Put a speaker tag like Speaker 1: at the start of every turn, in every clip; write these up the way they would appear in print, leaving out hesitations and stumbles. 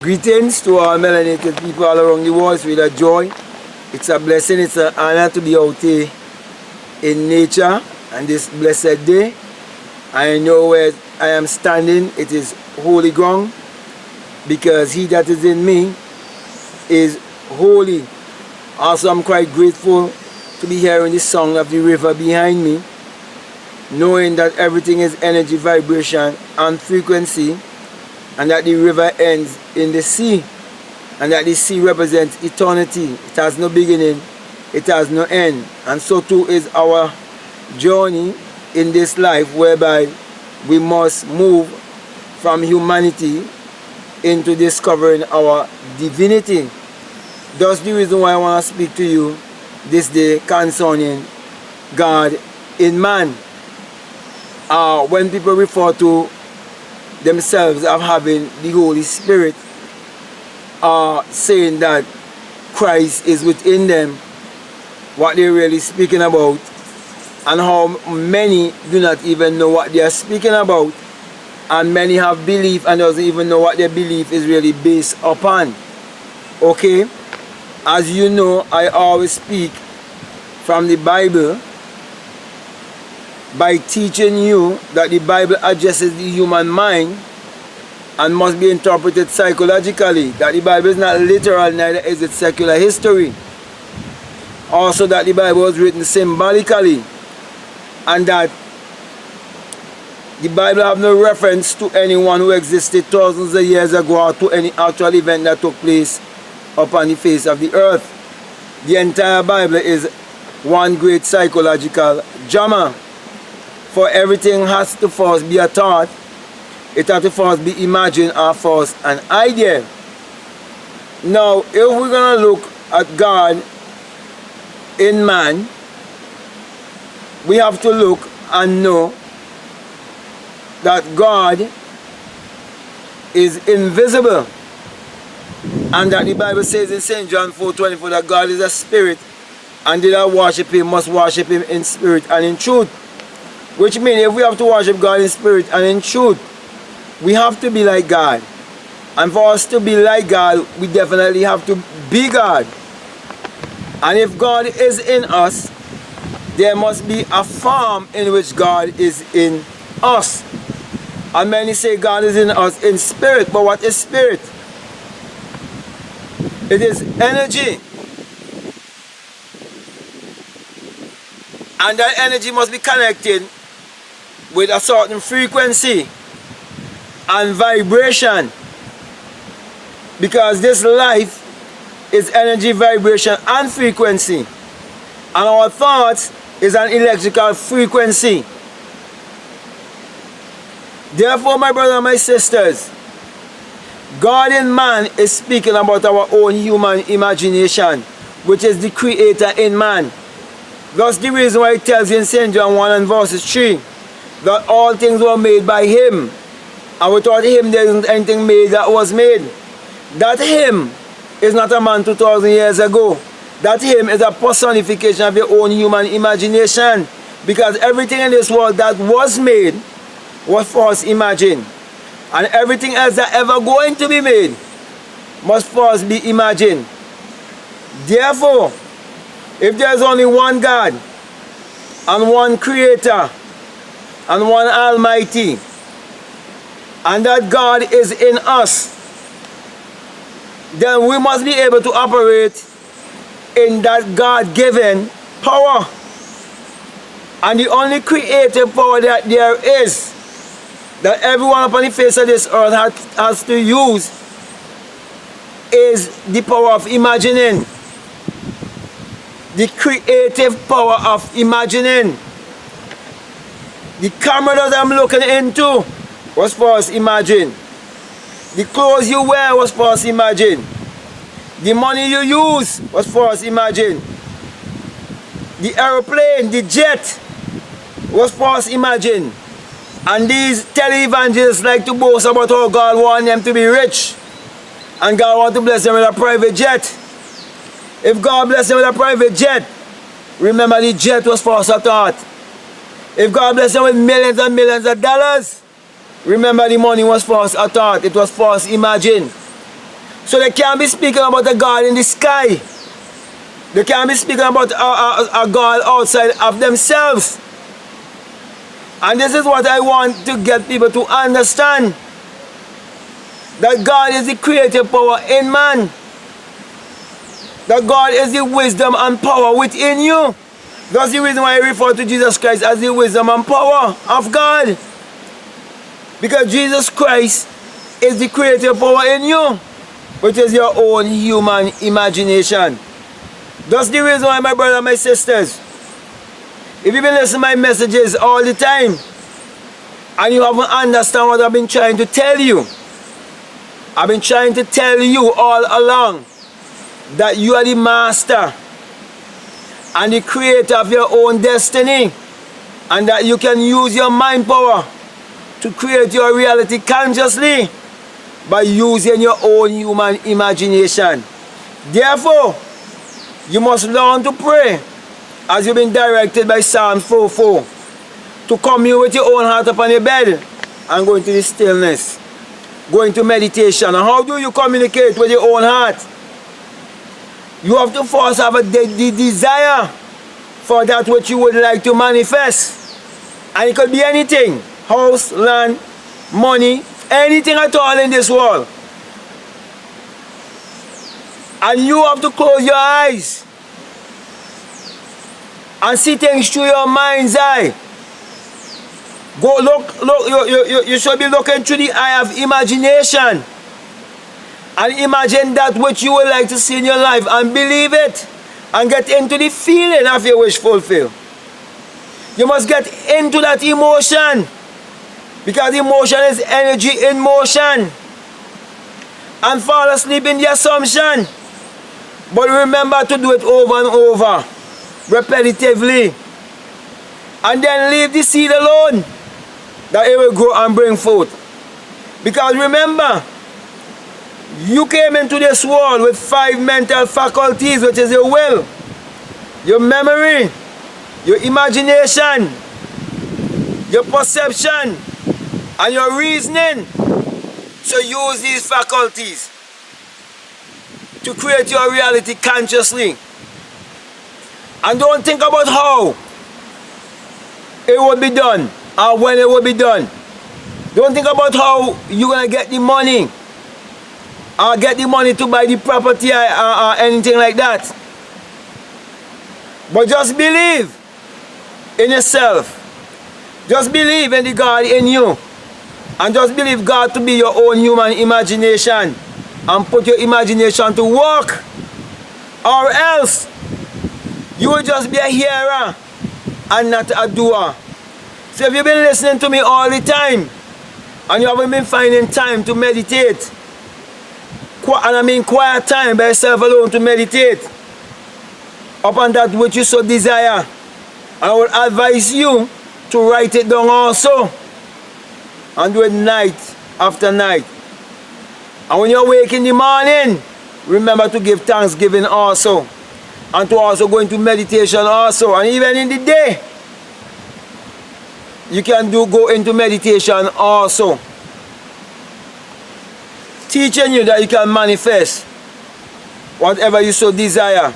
Speaker 1: Greetings to all melanated people all around the world. It's with a joy. It's a blessing. It's an honor to be out here in nature on this blessed day. I know where I am standing. It is holy ground because he that is in me is holy. Also, I'm quite grateful to be hearing the song of the river behind me, knowing that everything is energy, vibration, and frequency, and that the river ends in the sea, and that the sea represents eternity. It has no beginning, it has no end. And so too is our journey in this life, whereby we must move from humanity into discovering our divinity. That's the reason why I want to speak to you this day concerning God in man. When people refer to themselves of having the Holy Spirit, saying that Christ is within them, what they're really speaking about, and how many do not even know what they are speaking about, and many have belief and doesn't even know what their belief is really based upon. Okay, as you know, I always speak from the Bible by teaching you that the Bible addresses the human mind and must be interpreted psychologically, that the Bible is not literal, neither is it secular history. Also that the Bible was written symbolically, and that the Bible have no reference to anyone who existed thousands of years ago or to any actual event that took place upon the face of the earth. The entire Bible is one great psychological drama. For everything has to first be a thought, it has to first be imagined or first an idea. Now, if we're going to look at God in man, we have to look and know that God is invisible, and that the Bible says in St. John 4:24 that God is a spirit, and they that worship him must worship him in spirit and in truth. Which means if we have to worship God in spirit and in truth, we have to be like God. And for us to be like God, we definitely have to be God. And if God is in us, there must be a form in which God is in us. And many say God is in us in spirit, but what is spirit? It is energy. And that energy must be connected with a certain frequency and vibration, because this life is energy, vibration, and frequency, and our thoughts is an electrical frequency. Therefore, my brothers and my sisters, God in man is speaking about our own human imagination, which is the creator in man. That's the reason why it tells you in St. John 1 and verses 3 that all things were made by him, and without him there isn't anything made that was made. That him is not a man 2,000 years ago. That him is a personification of your own human imagination, because everything in this world that was made was first imagined, and everything else that ever going to be made must first be imagined. Therefore, if there's only one God and one creator and one almighty, and that God is in us, then we must be able to operate in that God-given power. And the only creative power that there is, that everyone upon the face of this earth has to use, is the power of imagining. The creative power of imagining. The camera that I'm looking into was first imagined. The clothes you wear was first imagined. The money you use was first imagined. The aeroplane, the jet, was first imagined. And these televangelists like to boast about how God wants them to be rich, and God wants to bless them with a private jet. If God bless them with a private jet, remember the jet was first a thought. If God bless them with millions and millions of dollars, remember the money was first a thought. It was first imagined. So they can't be speaking about a God in the sky. They can't be speaking about a God outside of themselves. And this is what I want to get people to understand. That God is the creative power in man. That God is the wisdom and power within you. That's the reason why I refer to Jesus Christ as the wisdom and power of God. Because Jesus Christ is the creative power in you, which is your own human imagination. That's the reason why, my brothers and my sisters, if you've been listening to my messages all the time, and you haven't understand what I've been trying to tell you, I've been trying to tell you all along that you are the master and the creator of your own destiny, and that you can use your mind power to create your reality consciously by using your own human imagination. Therefore, you must learn to pray as you've been directed by Psalm 4:4, to commune with your own heart upon your bed and go into the stillness, go into meditation. And how do you communicate with your own heart? You have to first have the desire for that which you would like to manifest. And it could be anything: house, land, money, anything at all in this world. And you have to close your eyes and see things through your mind's eye. Go look, you should be looking through the eye of imagination. And imagine that which you would like to see in your life and believe it. And get into the feeling of your wish fulfilled. You must get into that emotion. Because emotion is energy in motion. And fall asleep in the assumption. But remember to do it over and over, repetitively. And then leave the seed alone, that it will grow and bring forth. Because remember, you came into this world with 5 mental faculties, which is your will, your memory, your imagination, your perception, and your reasoning. So use these faculties to create your reality consciously. And don't think about how it will be done or when it will be done. Don't think about how you're going to get the money or get the money to buy the property or anything like that. But just believe in yourself. Just believe in the God in you. And just believe God to be your own human imagination. And put your imagination to work. Or else you will just be a hearer and not a doer. So if you've been listening to me all the time and you haven't been finding time to meditate, and I mean quiet time by yourself alone to meditate upon that which you so desire, I would advise you to write it down also and do it night after night. And when you wake in the morning, remember to give thanksgiving also, and to also go into meditation also. And even in the day, you can go into meditation also, teaching you that you can manifest whatever you so desire,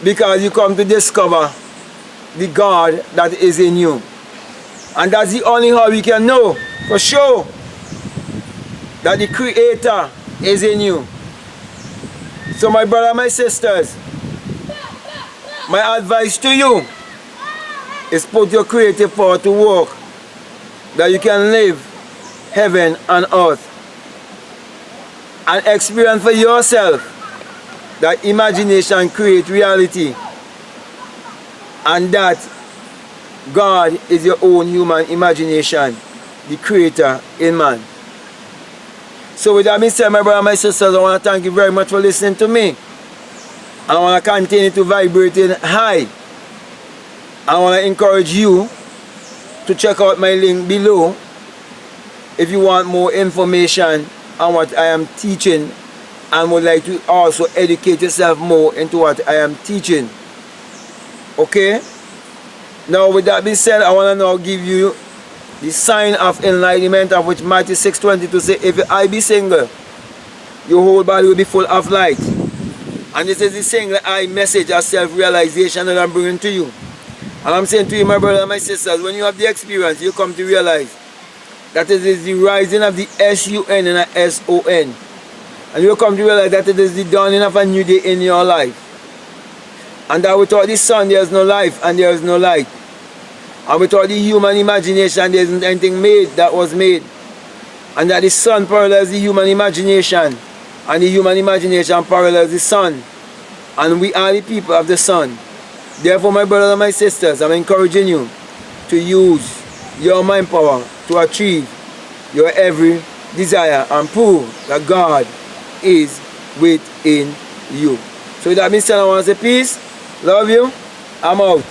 Speaker 1: because you come to discover the God that is in you. And that's the only how we can know for sure that the Creator is in you. So my brother, my sisters, my advice to you is put your creative power to work, that you can live heaven and earth and experience for yourself that imagination creates reality, and that God is your own human imagination, the Creator in man. So with that being said, my brother and my sisters, I want to thank you very much for listening to me. And I want to continue to vibrate in high. I want to encourage you to check out my link below if you want more information on what I am teaching and would like to also educate yourself more into what I am teaching. Okay? Now with that being said, I want to now give you the sign of enlightenment, of which Matthew 6:22 says, if I be single your whole body will be full of light. And this is the single I message of self-realization that I'm bringing to you. And I'm saying to you, my brothers and my sisters, when you have the experience, you come to realize that it is the rising of the S-U-N and a S-O-N. And you come to realize that it is the dawning of a new day in your life. And that without the sun, there is no life and there is no light. And without the human imagination, there isn't anything made that was made. And that the sun parallels the human imagination. And the human imagination parallels the sun. And we are the people of the sun. Therefore, my brothers and my sisters, I'm encouraging you to use your mind power to achieve your every desire and prove that God is within you. So with that being said, I want to say peace, love you, I'm out.